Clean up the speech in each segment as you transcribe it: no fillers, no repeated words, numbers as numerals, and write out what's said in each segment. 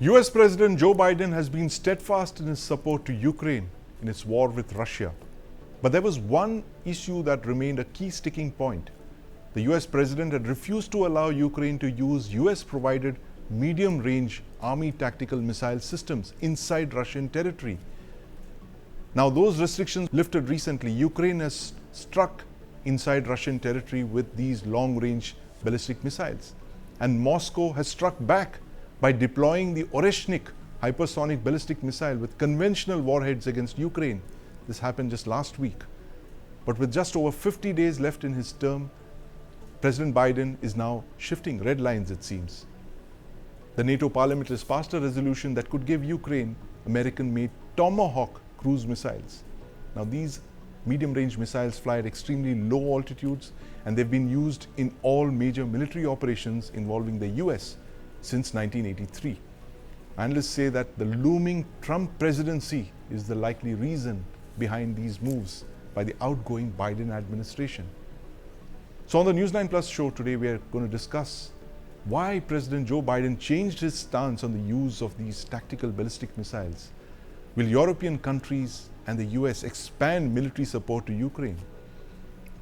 US President Joe Biden has been steadfast in his support to Ukraine in its war with Russia. But there was one issue that remained a key sticking point. The US President had refused to allow Ukraine to use US provided medium range army tactical missile systems inside Russian territory. Now, those restrictions lifted recently. Ukraine has struck inside Russian territory with these long range ballistic missiles. And Moscow has struck back by deploying the Oreshnik hypersonic ballistic missile with conventional warheads against Ukraine. This happened just last week. But with just over 50 days left in his term, President Biden is now shifting red lines, it seems. The NATO parliament has passed a resolution that could give Ukraine American-made Tomahawk cruise missiles. Now, these medium-range missiles fly at extremely low altitudes, and they've been used in all major military operations involving the US since 1983. Analysts say that the looming Trump presidency is the likely reason behind these moves by the outgoing Biden administration. So on the News9 Plus show today, we are going to discuss why President Joe Biden changed his stance on the use of these tactical ballistic missiles. Will European countries and the US expand military support to Ukraine?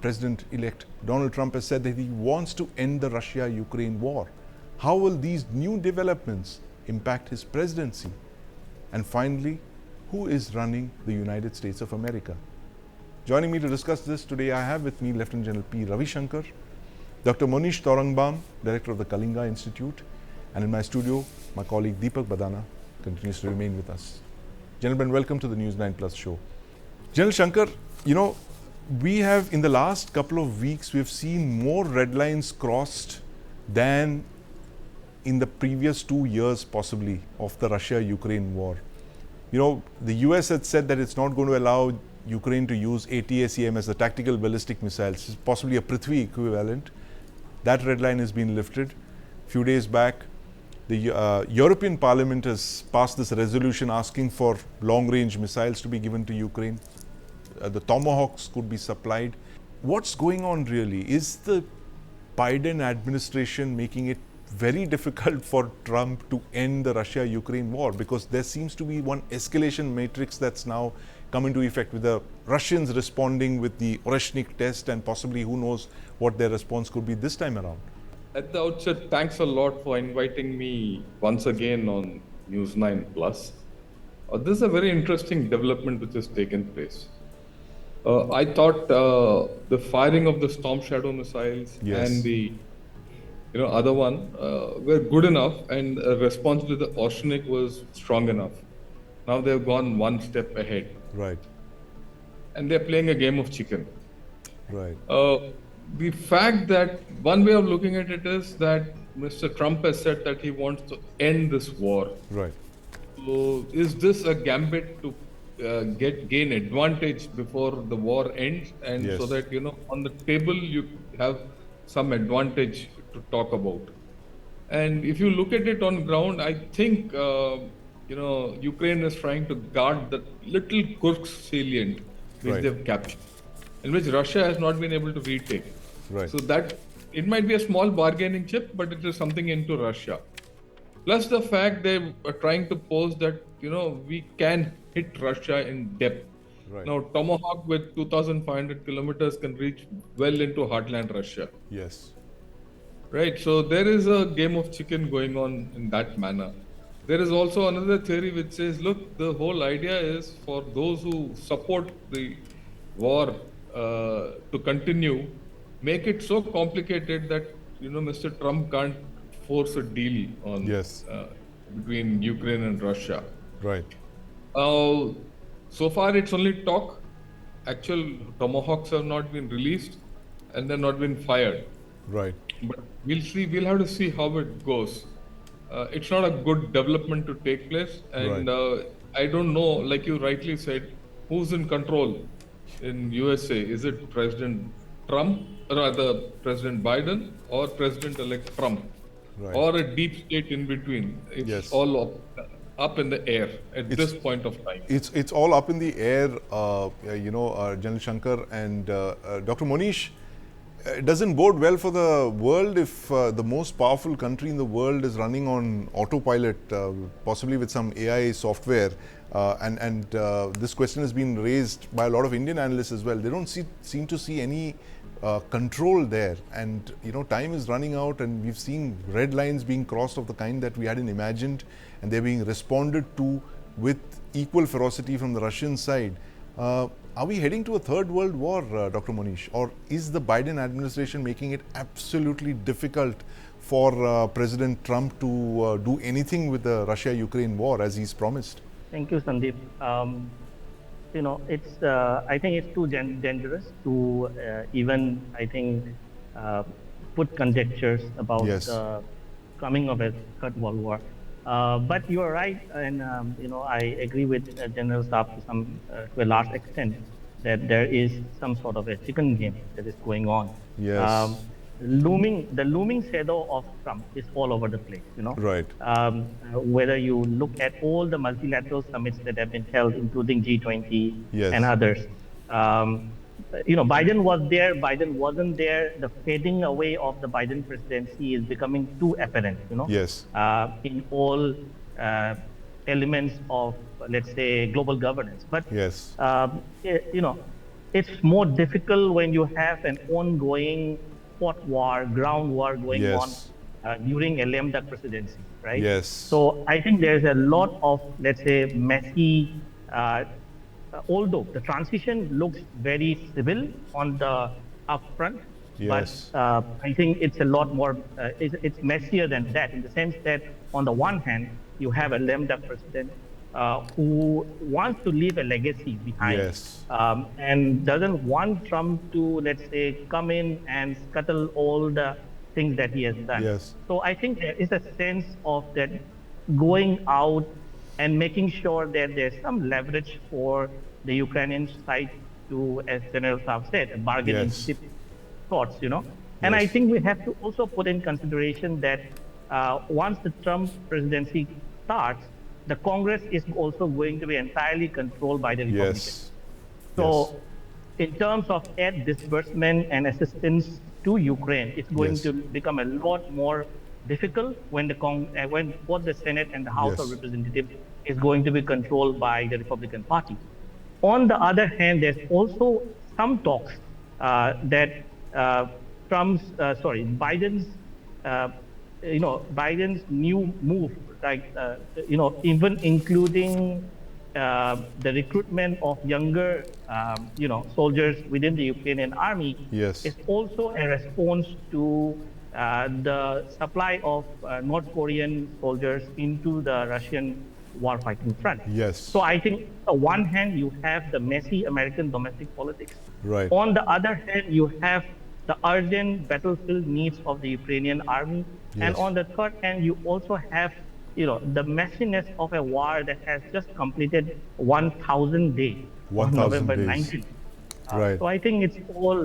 President-elect Donald Trump has said that he wants to end the Russia-Ukraine war. How will these new developments impact his presidency? And finally, who is running the United States of America? Joining me to discuss this today, I have with me Lieutenant General P. Ravi Shankar, Dr. Monish Taurangbam, Director of the Kalinga Institute, and in my studio, my colleague Deepak Badana continues to remain with us. Gentlemen, welcome to the News9 Plus show. General Shankar, we have in the last couple of weeks, we've seen more red lines crossed than in the previous 2 years, possibly, of the Russia-Ukraine war. The US had said that it's not going to allow Ukraine to use ATACMS, the tactical ballistic missiles, possibly a Prithvi equivalent. That red line has been lifted. A few days back, the European Parliament has passed this resolution asking for long-range missiles to be given to Ukraine. The Tomahawks could be supplied. What's going on really? Is the Biden administration making it very difficult for Trump to end the Russia-Ukraine war? Because there seems to be one escalation matrix that's now come into effect, with the Russians responding with the Oreshnik test, and possibly who knows what their response could be this time around. At the outset, thanks a lot for inviting me once again on News9 Plus. This is a very interesting development which has taken place. I thought the firing of the Storm Shadow missiles and the other one were good enough, and a response to the Oreshnik was strong enough. Now they've gone one step ahead. Right. And they're playing a game of chicken. Right. The fact that one way of looking at it is that Mr. Trump has said that he wants to end this war. Right. So is this a gambit to gain advantage before the war ends, and so that on the table you have some advantage to talk about? And if you look at it on ground, I think Ukraine is trying to guard the little Kursk salient which they've captured, in which Russia has not been able to retake. Right. So that it might be a small bargaining chip, but it is something into Russia. Plus the fact they are trying to pose that we can hit Russia in depth. Right. Now Tomahawk with 2,500 kilometers can reach well into heartland Russia. Yes. Right. So there is a game of chicken going on in that manner. There is also another theory which says, look, the whole idea is for those who support the war to continue, make it so complicated that Mr. Trump can't force a deal on between Ukraine and Russia. Right. So far it's only talk. Actual Tomahawks have not been released and they're not been fired. Right. But we'll see. We'll have to see how it goes. It's not a good development to take place, and I don't know, like you rightly said, who's in control in USA. Is it President Trump, or rather President Biden, or President-elect Trump, or a deep state in between? It's all up in the air at this point of time. It's all up in the air, General Shankar and Dr. Monish. It doesn't bode well for the world if the most powerful country in the world is running on autopilot, possibly with some AI software. And this question has been raised by a lot of Indian analysts as well. They don't seem to see any control there. And, time is running out, and we've seen red lines being crossed of the kind that we hadn't imagined, and they're being responded to with equal ferocity from the Russian side. Are we heading to a third world war, Dr. Monish? Or is the Biden administration making it absolutely difficult for President Trump to do anything with the Russia-Ukraine war as he's promised? Thank you, Sandeep. I think it's too dangerous to even, put conjectures about the coming of a third world war. But you are right, and I agree with General Saab to a large extent that there is some sort of a chicken game that is going on. Yes. The looming shadow of Trump is all over the place. Right. Whether you look at all the multilateral summits that have been held, including G20 Yes. and others. Biden was there, Biden wasn't there. The fading away of the Biden presidency is becoming too apparent, Yes. In all elements of, let's say, global governance. But, Yes. it's more difficult when you have an ongoing hot war, ground war going Yes. on during a lame duck presidency, right? Yes. So I think there's a lot of, let's say, messy, although the transition looks very civil on the upfront, Yes. but I think it's a lot more, it's messier than that, in the sense that on the one hand, you have a lame duck president who wants to leave a legacy behind, Yes. and doesn't want Trump to, let's say, come in and scuttle all the things that he has done. Yes. So I think there is a sense of that going out and making sure that there's some leverage for the Ukrainian side to, as General Saab said, a bargaining Yes. chip sorts, And I Yes. think we have to also put in consideration that once the Trump presidency starts, the Congress is also going to be entirely controlled by the Republicans. Yes. So in terms of aid disbursement and assistance to Ukraine, it's going Yes. to become a lot more difficult when when both the Senate and the House Yes. of Representatives is going to be controlled by the Republican Party. On the other hand, there's also some talks that Biden's Biden's new move, even including the recruitment of younger, soldiers within the Ukrainian army, Yes. is also a response to the supply of North Korean soldiers into the Russian war-fighting front. Yes. So I think on one hand, you have the messy American domestic politics. Right. On the other hand, you have the urgent battlefield needs of the Ukrainian army. Yes. And on the third hand, you also have, the messiness of a war that has just completed 1,000 days on 1,000 November days. 19th. Right. So I think it's all,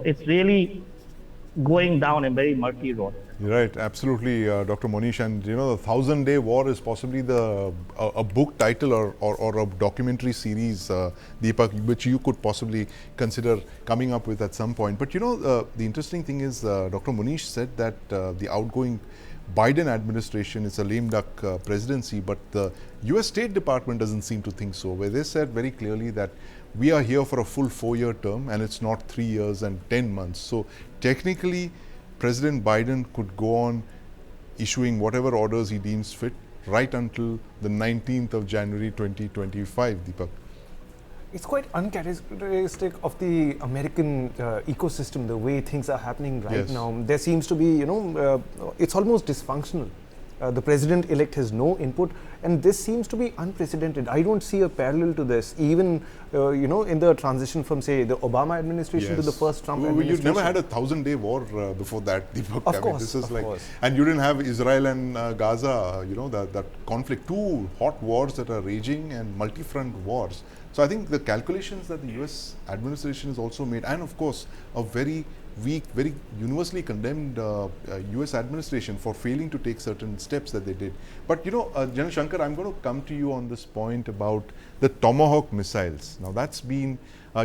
it's really going down a very murky road. Right, absolutely, Dr. Monish. And the 1,000-day war is possibly a book title or a documentary series, Deepak, which you could possibly consider coming up with at some point. But the interesting thing is, Dr. Monish said that the outgoing Biden administration is a lame duck presidency, but the US State Department doesn't seem to think so, where they said very clearly that we are here for a full 4-year term and it's not 3 years and 10 months. So technically, President Biden could go on issuing whatever orders he deems fit right until the 19th of January 2025, Deepak. It's quite uncharacteristic of the American ecosystem, the way things are happening right Yes. now. There seems to be, it's almost dysfunctional. The president-elect has no input, and this seems to be unprecedented. I don't see a parallel to this, even in the transition from, say, the Obama administration to the first Trump administration. You've never had a 1,000-day war before that, Deepak. Of course, this is of like, course. and you didn't have Israel and Gaza, that conflict, two hot wars that are raging and multi-front wars. So I think the calculations that the US administration has also made, and of course a very weak, very universally condemned US administration for failing to take certain steps that they did. But General Shankar, I'm going to come to you on this point about the Tomahawk missiles. Now that's been,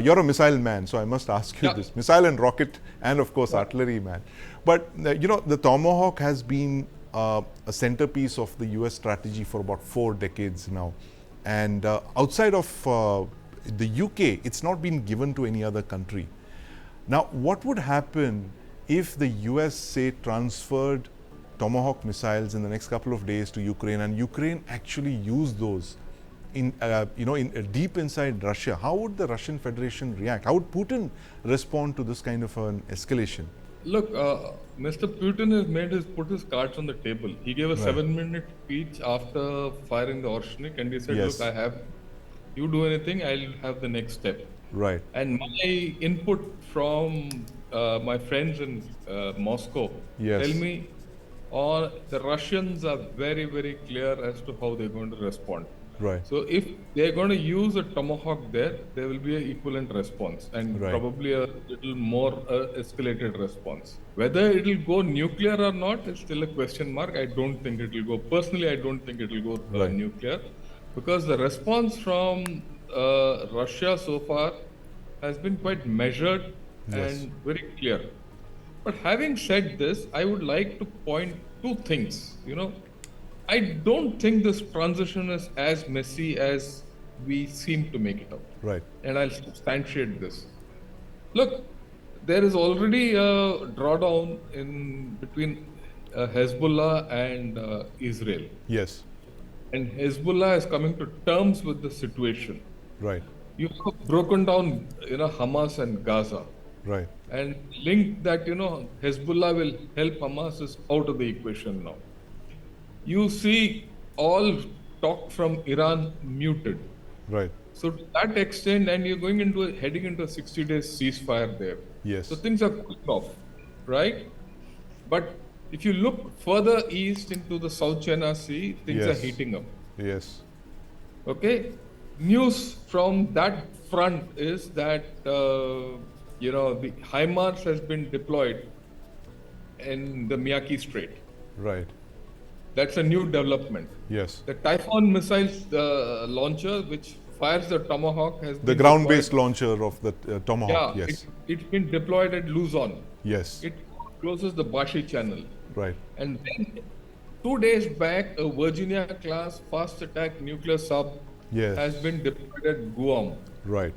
you're a missile man, so I must ask you this. Missile and rocket and of course artillery man. But the Tomahawk has been a centerpiece of the US strategy for about 4 decades now. And outside of the UK, it's not been given to any other country. Now, what would happen if the US, say, transferred Tomahawk missiles in the next couple of days to Ukraine, and Ukraine actually used those in deep inside Russia? How would the Russian Federation react? How would Putin respond to this kind of an escalation? Look, Mr. Putin has put his cards on the table. He gave a 7-minute speech after firing the Orshnik, and he said, look, you do anything, I'll have the next step. Right. And my input from my friends in Moscow tell me the Russians are very, very clear as to how they're going to respond. Right. So if they're going to use a Tomahawk there will be an equivalent response, and probably a little more escalated response. Whether it will go nuclear or not is still a question mark. I don't think it will go. Personally, I don't think it will go nuclear, because the response from Russia so far has been quite measured and very clear. But having said this, I would like to point 2 things. I don't think this transition is as messy as we seem to make it out. Right. And I'll substantiate this. Look, there is already a drawdown in between Hezbollah and Israel. Yes. And Hezbollah is coming to terms with the situation. Right. You have broken down, Hamas and Gaza. Right. And linked that, Hezbollah will help Hamas is out of the equation now. You see all talk from Iran muted. Right. So to that extent, and you're heading into a 60-day ceasefire there. Yes. So things are cooling off, right? But if you look further east into the South China Sea, things are heating up. Yes. Okay. News from that front is that the HIMARS has been deployed in the Miyagi Strait. Right. That's a new development. Yes. The Typhoon missiles launcher, which fires the Tomahawk, has the ground-based launcher of the Tomahawk. Yeah, it's been deployed at Luzon. Yes. It closes the Bashi Channel. Right. And then 2 days back, a Virginia-class fast-attack nuclear sub has been deployed at Guam. Right.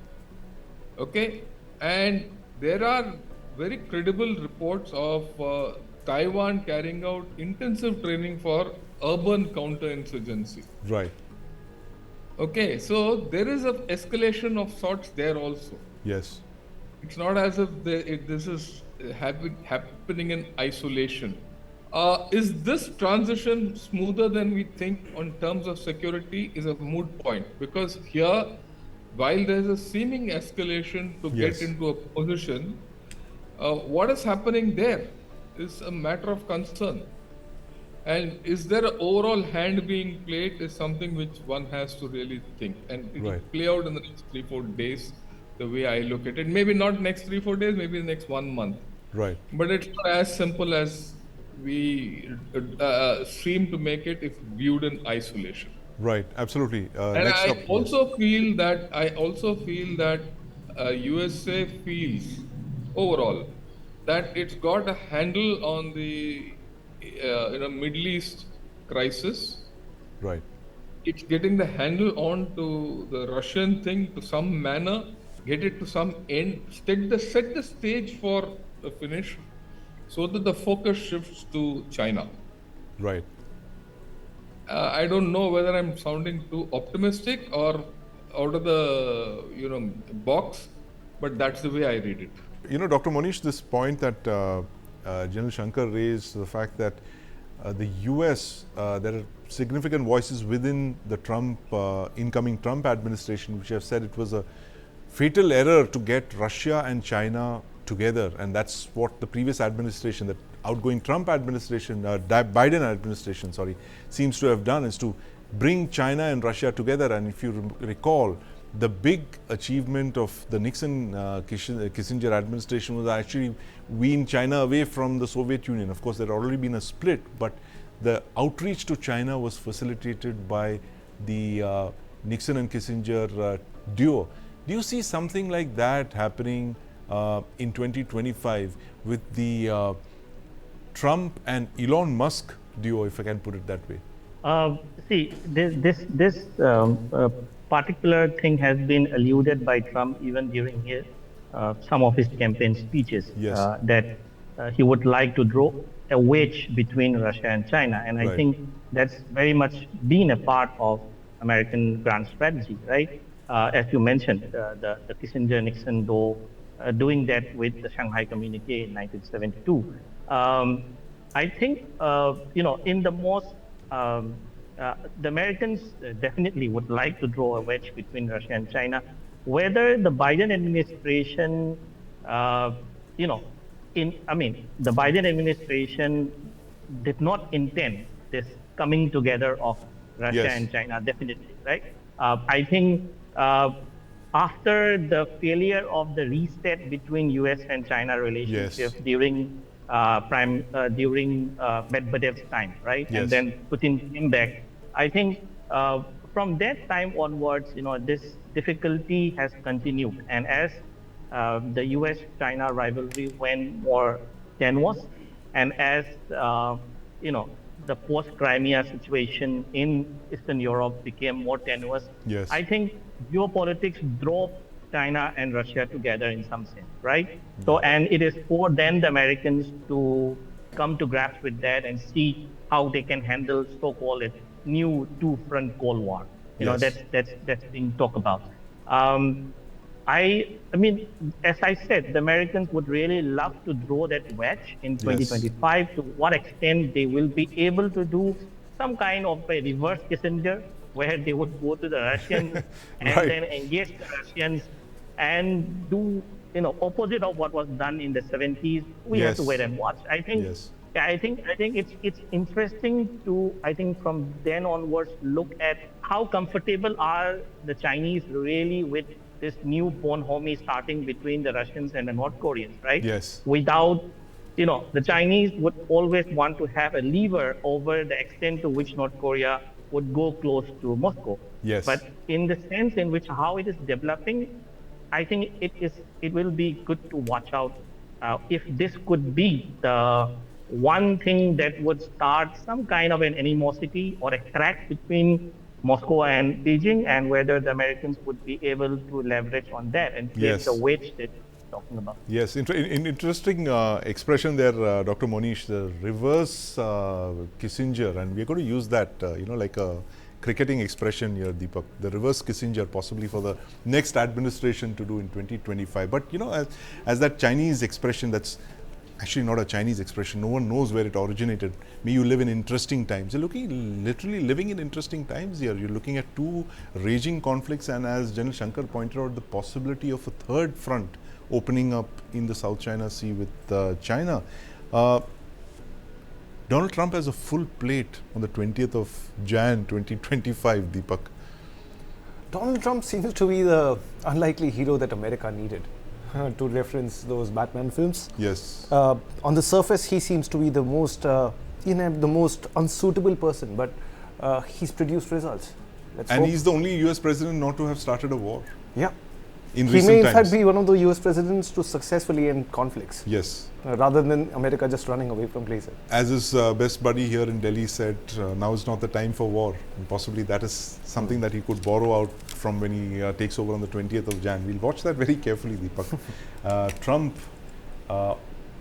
Okay, and there are very credible reports of Taiwan carrying out intensive training for urban counterinsurgency. Right. Okay, so there is an escalation of sorts there also. Yes. It's not as if this is happening in isolation. Is this transition smoother than we think on terms of security is a moot point, because here, while there is a seeming escalation to get into a position, what is happening there is a matter of concern. And is there an overall hand being played is something which one has to really think. And it will play out in the next 3-4 days, the way I look at it. Maybe not next 3-4 days, maybe the next 1 month. Right. But it's not as simple as we seem to make it if viewed in isolation. Right, absolutely. And I also feel that USA feels overall that it's got a handle on the Middle East crisis. Right. It's getting the handle on to the Russian thing to some manner, get it to some end, set the stage for the finish, so that the focus shifts to China. Right. I don't know whether I'm sounding too optimistic or out of the box, but that's the way I read it. Dr. Monish, this point that General Shankar raised, the fact that the US, there are significant voices within the incoming Trump administration, which have said it was a fatal error to get Russia and China together, and that's what the previous administration, the outgoing Trump administration, Biden administration, seems to have done, is to bring China and Russia together. And if you recall, the big achievement of the Nixon-Kissinger administration was actually wean China away from the Soviet Union. Of course, there had already been a split, but the outreach to China was facilitated by the Nixon and Kissinger duo. Do you see something like that happening in 2025 with the Trump and Elon Musk duo, if I can put it that way? See, this particular thing has been alluded by Trump even during his some of his campaign speeches. Yes. That he would like to draw a wedge between Russia and China, and I Right. think that's very much been a part of American grand strategy, right? As you mentioned, the Kissinger-Nixon duo doing that with the Shanghai Communique in 1972. I think in the most the Americans definitely would like to draw a wedge between Russia and China. Whether the Biden administration, the Biden administration did not intend this coming together of Russia Yes. and China, definitely, right? I think after the failure of the reset between U.S. and China relationship during Medvedev's time, right? Yes. And then Putin came back. I think from that time onwards, this difficulty has continued. And as the U.S.-China rivalry went more tenuous, and as the post-Crimea situation in Eastern Europe became more tenuous, Yes. I think geopolitics drove China and Russia together in some sense, right? So, and it is for then the Americans to come to grips with that and see how they can handle so-called new two-front Cold War. That's being talked about. I mean, as I said, the Americans would really love to draw that wedge in 2025. To what extent they will be able to do some kind of a reverse Kissinger, where they would go to the Russians and Right. then engage the Russians and do opposite of what was done in the 70s. We have to Yes. wait and watch. I think. Yes. Yeah, I think it's interesting to, I think, from then onwards look at how comfortable are the Chinese really with this new bonhomie starting between the Russians and the North Koreans, right? Yes. Without, the Chinese would always want to have a lever over the extent to which North Korea would go close to Moscow. Yes. But in the sense in which how it is developing, I think it will be good to watch out if this could be the one thing that would start some kind of an animosity or a crack between Moscow and Beijing, and whether the Americans would be able to leverage on that and create Yes. the wedge that you're talking about. Yes, interesting expression there, Dr. Monish, the reverse Kissinger, and we're going to use that, like a cricketing expression here, Deepak, the reverse Kissinger, possibly for the next administration to do in 2025. But, as that Chinese expression, that's actually not a Chinese expression, no one knows where it originated. May you live in interesting times. You're literally living in interesting times here. You're looking at two raging conflicts, and as General Shankar pointed out, the possibility of a third front opening up in the South China Sea with China. Donald Trump has a full plate on the 20th of Jan 2025, Deepak. Donald Trump seems to be the unlikely hero that America needed. To reference those Batman films. Yes. On the surface, he seems to be the most inept, the most unsuitable person, but he's produced results. Let's And hope. he's the only US president not to have started a war Yeah. in He recent may in times. fact be one of the US presidents to successfully end conflicts, Yes. rather than America just running away from places. As his best buddy here in Delhi said, now is not the time for war. And possibly that is something that he could borrow out from when he takes over on the 20th of Jan. We'll watch that very carefully, Deepak. Trump,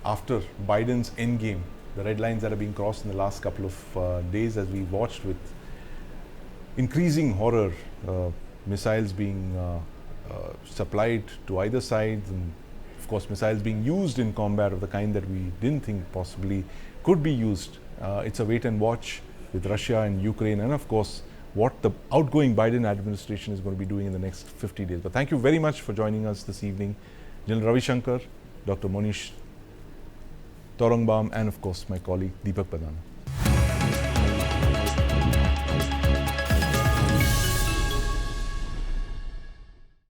after Biden's endgame, the red lines that are being crossed in the last couple of days, as we watched with increasing horror, missiles being supplied to either side, and of course missiles being used in combat of the kind that we didn't think possibly could be used. It's a wait and watch with Russia and Ukraine, and of course what the outgoing Biden administration is going to be doing in the next 50 days. But thank you very much for joining us this evening, General Ravi Shankar, Dr. Monish Torongbaum, and of course my colleague Deepak Padana.